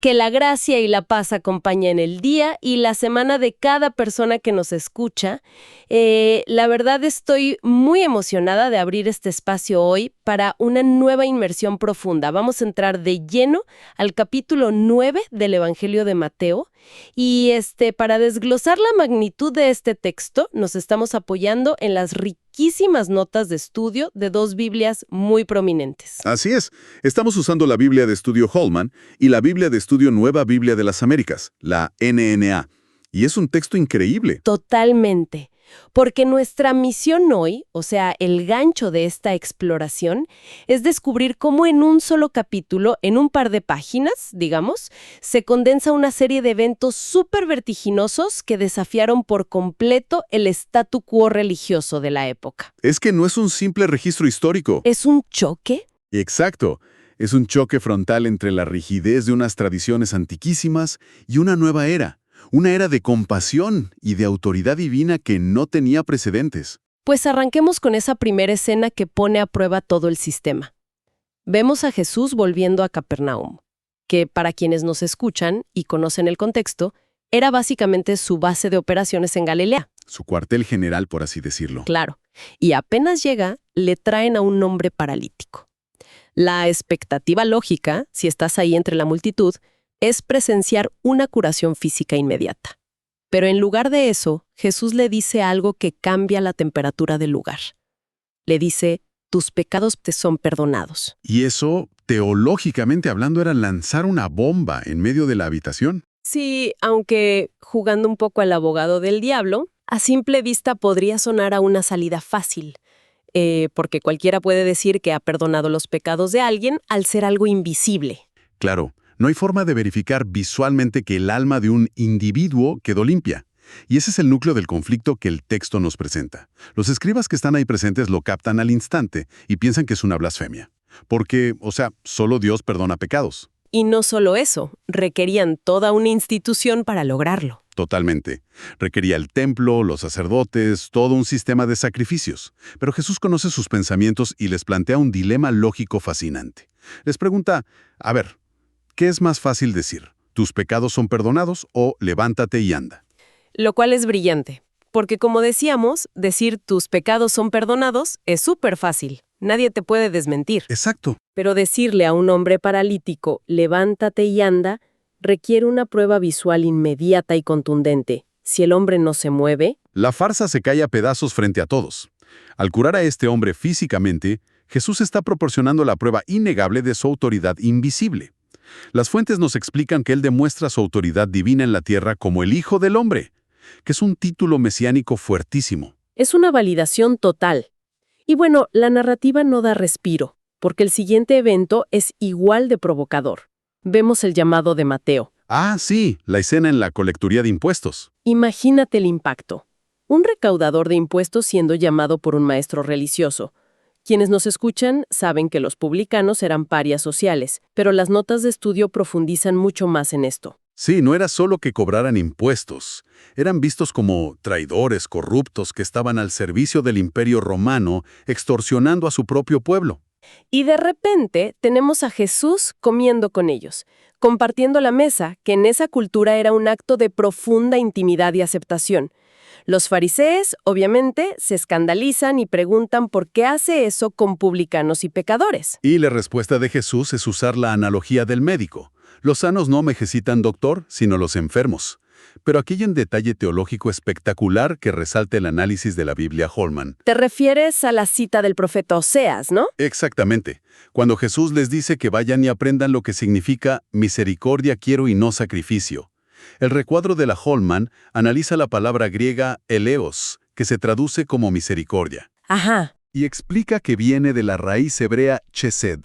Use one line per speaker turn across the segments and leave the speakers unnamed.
Que la gracia y la paz acompañen el día y la semana de cada persona que nos escucha. La verdad estoy muy emocionada de abrir este espacio hoy para una nueva inmersión profunda. Vamos a entrar de lleno al capítulo 9 del Evangelio de Mateo y para desglosar la magnitud de este texto nos estamos apoyando en las riquísimas notas de estudio de dos Biblias muy prominentes.
Así es, estamos usando la Biblia de Estudio Holman y la Biblia de Estudio Nueva Biblia de las Américas, la NNA, y es un texto increíble.
Totalmente. Porque nuestra misión hoy, o sea, el gancho de esta exploración, es descubrir cómo en un solo capítulo, en un par de páginas, digamos, se condensa una serie de eventos súper vertiginosos que desafiaron por completo el statu quo religioso de la época.
Es que no es un simple registro histórico.
¿Es un choque?
Exacto. Es un choque frontal entre la rigidez de unas tradiciones antiquísimas y una nueva era. Una era de compasión y de autoridad divina que no tenía precedentes.
Pues arranquemos con esa primera escena que pone a prueba todo el sistema. Vemos a Jesús volviendo a Capernaum, que para quienes nos escuchan y conocen el contexto, era básicamente su base de operaciones en Galilea.
Su cuartel general, por así decirlo.
Claro. Y apenas llega, le traen a un hombre paralítico. La expectativa lógica, si estás ahí entre la multitud, es presenciar una curación física inmediata. Pero en lugar de eso, Jesús le dice algo que cambia la temperatura del lugar. Le dice, tus pecados te son perdonados.
Y eso, teológicamente hablando, era lanzar una bomba en medio de la habitación.
Sí, aunque jugando un poco al abogado del diablo, a simple vista podría sonar a una salida fácil, porque cualquiera puede decir que ha perdonado los pecados de alguien al ser algo invisible.
Claro. No hay forma de verificar visualmente que el alma de un individuo quedó limpia. Y ese es el núcleo del conflicto que el texto nos presenta. Los escribas que están ahí presentes lo captan al instante y piensan que es una blasfemia. Porque, solo Dios perdona pecados.
Y no solo eso, requerían toda una institución para lograrlo.
Totalmente. Requería el templo, los sacerdotes, todo un sistema de sacrificios. Pero Jesús conoce sus pensamientos y les plantea un dilema lógico fascinante. Les pregunta, a ver, ¿qué es más fácil decir? ¿Tus pecados son perdonados o levántate y anda?
Lo cual es brillante, porque como decíamos, decir tus pecados son perdonados es súper fácil. Nadie te puede desmentir.
Exacto.
Pero decirle a un hombre paralítico, levántate y anda, requiere una prueba visual inmediata y contundente. Si el hombre no se mueve...
La farsa se cae a pedazos frente a todos. Al curar a este hombre físicamente, Jesús está proporcionando la prueba innegable de su autoridad invisible. Las fuentes nos explican que él demuestra su autoridad divina en la tierra como el Hijo del Hombre, que es un título mesiánico fuertísimo.
Es una validación total. Y bueno, la narrativa no da respiro, porque el siguiente evento es igual de provocador. Vemos el llamado de Mateo.
Ah, sí, la escena en la colecturía de impuestos.
Imagínate el impacto. Un recaudador de impuestos siendo llamado por un maestro religioso. Quienes nos escuchan saben que los publicanos eran parias sociales, pero las notas de estudio profundizan mucho más en esto.
Sí, no era solo que cobraran impuestos. Eran vistos como traidores corruptos que estaban al servicio del Imperio Romano, extorsionando a su propio pueblo.
Y de repente tenemos a Jesús comiendo con ellos, compartiendo la mesa, que en esa cultura era un acto de profunda intimidad y aceptación. Los fariseos, obviamente, se escandalizan y preguntan por qué hace eso con publicanos y pecadores.
Y la respuesta de Jesús es usar la analogía del médico. Los sanos no necesitan doctor, sino los enfermos. Pero aquí hay un detalle teológico espectacular que resalta el análisis de la Biblia Holman.
Te refieres a la cita del profeta Oseas, ¿no?
Exactamente. Cuando Jesús les dice que vayan y aprendan lo que significa misericordia quiero y no sacrificio. El recuadro de la Holman analiza la palabra griega eleos, que se traduce como misericordia.
Ajá.
Y explica que viene de la raíz hebrea chesed.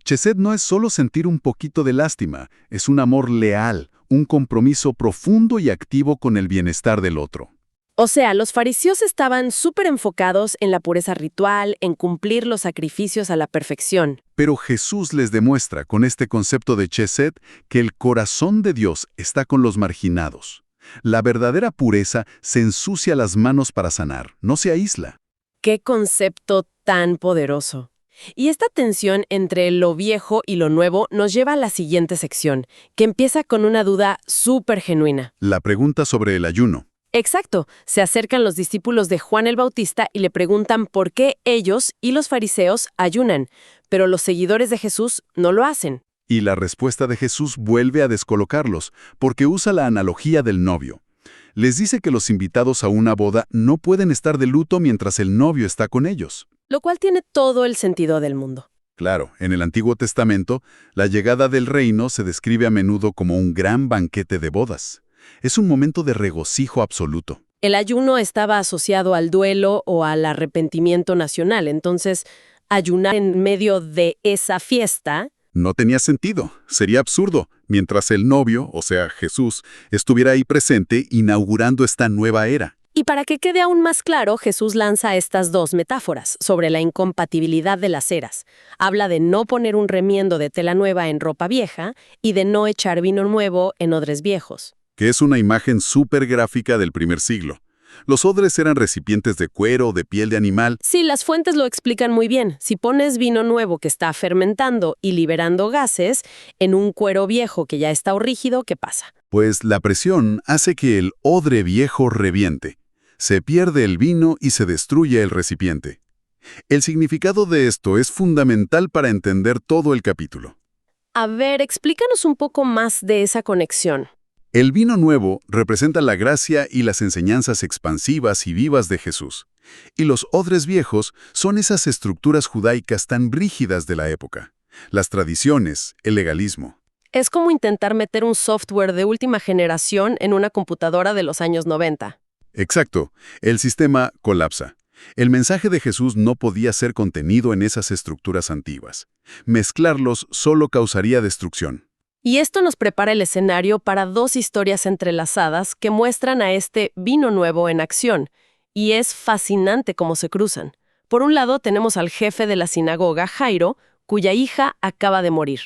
Chesed no es solo sentir un poquito de lástima, es un amor leal, un compromiso profundo y activo con el bienestar del otro.
O sea, los fariseos estaban súper enfocados en la pureza ritual, en cumplir los sacrificios a la perfección.
Pero Jesús les demuestra con este concepto de chesed que el corazón de Dios está con los marginados. La verdadera pureza se ensucia las manos para sanar, no se aísla.
¡Qué concepto tan poderoso! Y esta tensión entre lo viejo y lo nuevo nos lleva a la siguiente sección, que empieza con una duda súper genuina.
La pregunta sobre el ayuno.
Exacto, se acercan los discípulos de Juan el Bautista y le preguntan por qué ellos y los fariseos ayunan, pero los seguidores de Jesús no lo hacen.
Y la respuesta de Jesús vuelve a descolocarlos, porque usa la analogía del novio. Les dice que los invitados a una boda no pueden estar de luto mientras el novio está con ellos.
Lo cual tiene todo el sentido del mundo.
Claro, en el Antiguo Testamento, la llegada del reino se describe a menudo como un gran banquete de bodas. Es un momento de regocijo absoluto.
El ayuno estaba asociado al duelo o al arrepentimiento nacional, entonces ayunar en medio de esa fiesta.
No tenía sentido, sería absurdo, mientras el novio, o sea, Jesús, estuviera ahí presente inaugurando esta nueva era.
Y para que quede aún más claro, Jesús lanza estas dos metáforas sobre la incompatibilidad de las eras. Habla de no poner un remiendo de tela nueva en ropa vieja y de no echar vino nuevo en odres viejos.
Que es una imagen súper gráfica del primer siglo. Los odres eran recipientes de cuero o de piel de animal.
Sí, las fuentes lo explican muy bien. Si pones vino nuevo que está fermentando y liberando gases en un cuero viejo que ya está rígido, ¿qué pasa?
Pues la presión hace que el odre viejo reviente. Se pierde el vino y se destruye el recipiente. El significado de esto es fundamental para entender todo el capítulo.
A ver, explícanos un poco más de esa conexión.
El vino nuevo representa la gracia y las enseñanzas expansivas y vivas de Jesús. Y los odres viejos son esas estructuras judaicas tan rígidas de la época. Las tradiciones, el legalismo.
Es como intentar meter un software de última generación en una computadora de los años 90.
Exacto, el sistema colapsa. El mensaje de Jesús no podía ser contenido en esas estructuras antiguas. Mezclarlos solo causaría destrucción.
Y esto nos prepara el escenario para dos historias entrelazadas que muestran a este vino nuevo en acción. Y es fascinante cómo se cruzan. Por un lado tenemos al jefe de la sinagoga, Jairo, cuya hija acaba de morir.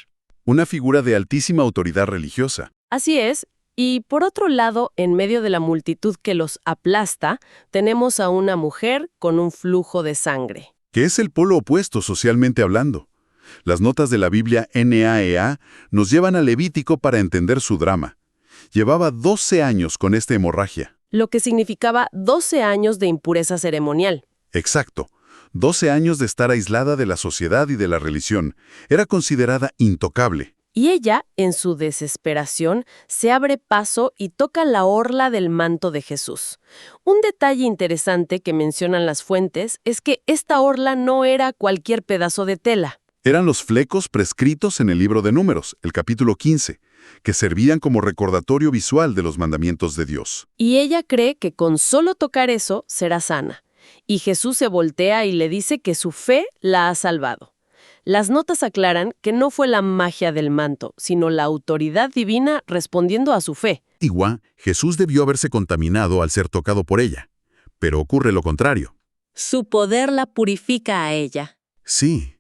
Una figura de altísima autoridad religiosa.
Así es. Y por otro lado, en medio de la multitud que los aplasta, tenemos a una mujer con un flujo de sangre.
Que es el polo opuesto socialmente hablando. Las notas de la Biblia NAEA nos llevan a Levítico para entender su drama. Llevaba 12 años con esta hemorragia.
Lo que significaba 12 años de impureza ceremonial.
Exacto. 12 años de estar aislada de la sociedad y de la religión. Era considerada intocable.
Y ella, en su desesperación, se abre paso y toca la orla del manto de Jesús. Un detalle interesante que mencionan las fuentes es que esta orla no era cualquier pedazo de tela.
Eran los flecos prescritos en el libro de Números, el capítulo 15, que servían como recordatorio visual de los mandamientos de Dios.
Y ella cree que con solo tocar eso será sana. Y Jesús se voltea y le dice que su fe la ha salvado. Las notas aclaran que no fue la magia del manto, sino la autoridad divina respondiendo a su fe.
Igual, Jesús debió haberse contaminado al ser tocado por ella. Pero ocurre lo contrario.
Su poder la purifica a ella.
Sí.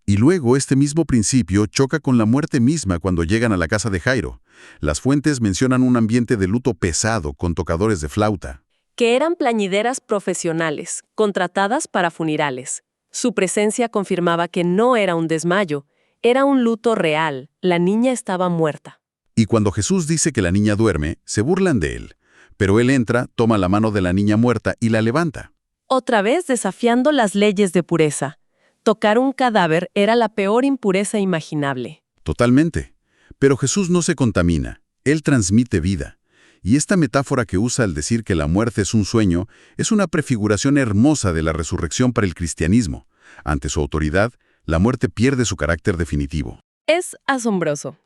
Y luego este mismo principio choca con la muerte misma cuando llegan a la casa de Jairo. Las fuentes mencionan un ambiente de luto pesado con tocadores de flauta.
Que eran plañideras profesionales, contratadas para funerales. Su presencia confirmaba que no era un desmayo, era un luto real. La niña estaba muerta.
Y cuando Jesús dice que la niña duerme, se burlan de él. Pero él entra, toma la mano de la niña muerta y la levanta.
Otra vez desafiando las leyes de pureza. Tocar un cadáver era la peor impureza imaginable.
Totalmente. Pero Jesús no se contamina. Él transmite vida. Y esta metáfora que usa al decir que la muerte es un sueño es una prefiguración hermosa de la resurrección para el cristianismo. Ante su autoridad, la muerte pierde su carácter definitivo.
Es asombroso.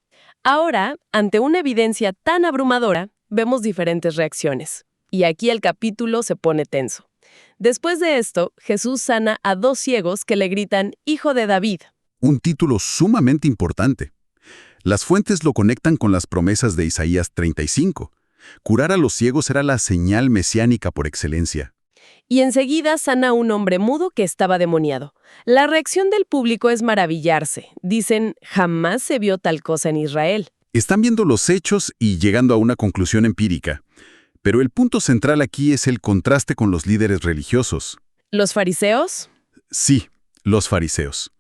Ahora, ante una evidencia tan abrumadora, vemos diferentes reacciones. Y aquí el capítulo se pone tenso. Después de esto, Jesús sana a 2 ciegos que le gritan, «Hijo de David».
Un título sumamente importante. Las fuentes lo conectan con las promesas de Isaías 35. Curar a los ciegos era la señal mesiánica por excelencia.
Y enseguida sana a un hombre mudo que estaba demoniado. La reacción del público es maravillarse. Dicen, jamás se vio tal cosa en Israel.
Están viendo los hechos y llegando a una conclusión empírica. Pero el punto central aquí es el contraste con los líderes religiosos.
¿Los fariseos?
Sí, los fariseos.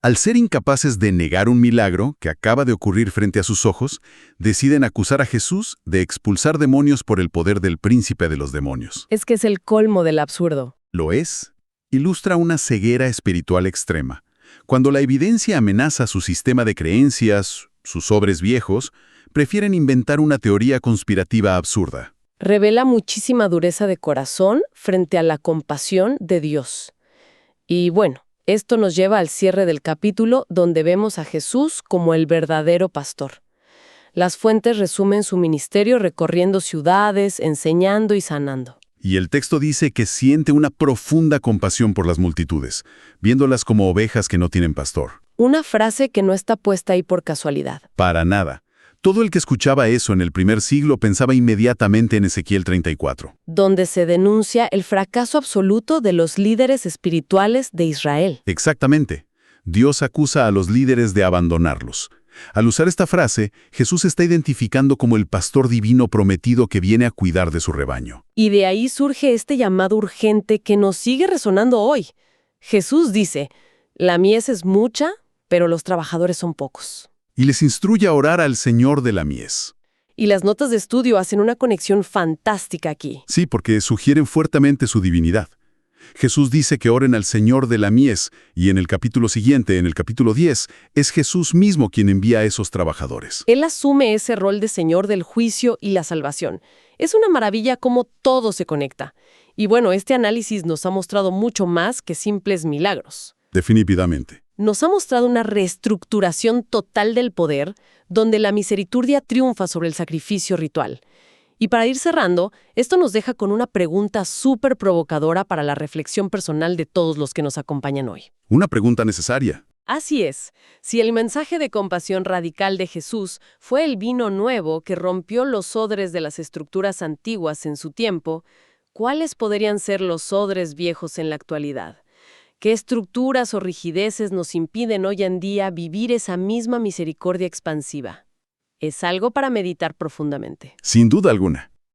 Al ser incapaces de negar un milagro que acaba de ocurrir frente a sus ojos, deciden acusar a Jesús de expulsar demonios por el poder del príncipe de los demonios.
Es que es el colmo del absurdo.
Lo es. Ilustra una ceguera espiritual extrema. Cuando la evidencia amenaza su sistema de creencias, sus sobres viejos, prefieren inventar una teoría conspirativa absurda.
Revela muchísima dureza de corazón frente a la compasión de Dios. Y bueno, esto nos lleva al cierre del capítulo, donde vemos a Jesús como el verdadero pastor. Las fuentes resumen su ministerio recorriendo ciudades, enseñando y sanando.
Y el texto dice que siente una profunda compasión por las multitudes, viéndolas como ovejas que no tienen pastor.
Una frase que no está puesta ahí por casualidad.
Para nada. Todo el que escuchaba eso en el primer siglo pensaba inmediatamente en Ezequiel 34.
Donde se denuncia el fracaso absoluto de los líderes espirituales de Israel.
Exactamente. Dios acusa a los líderes de abandonarlos. Al usar esta frase, Jesús está identificando como el pastor divino prometido que viene a cuidar de su rebaño.
Y de ahí surge este llamado urgente que nos sigue resonando hoy. Jesús dice, la mies es mucha, pero los trabajadores son pocos.
Y les instruye a orar al Señor de la mies.
Y las notas de estudio hacen una conexión fantástica aquí.
Sí, porque sugieren fuertemente su divinidad. Jesús dice que oren al Señor de la mies, y en el capítulo siguiente, en el capítulo 10, es Jesús mismo quien envía a esos trabajadores.
Él asume ese rol de Señor del juicio y la salvación. Es una maravilla cómo todo se conecta. Y bueno, este análisis nos ha mostrado mucho más que simples milagros.
Definitivamente.
Nos ha mostrado una reestructuración total del poder, donde la misericordia triunfa sobre el sacrificio ritual. Y para ir cerrando, esto nos deja con una pregunta súper provocadora para la reflexión personal de todos los que nos acompañan hoy.
Una pregunta necesaria.
Así es, si el mensaje de compasión radical de Jesús fue el vino nuevo que rompió los odres de las estructuras antiguas en su tiempo, ¿cuáles podrían ser los odres viejos en la actualidad? ¿Qué estructuras o rigideces nos impiden hoy en día vivir esa misma misericordia expansiva? Es algo para meditar profundamente.
Sin duda alguna.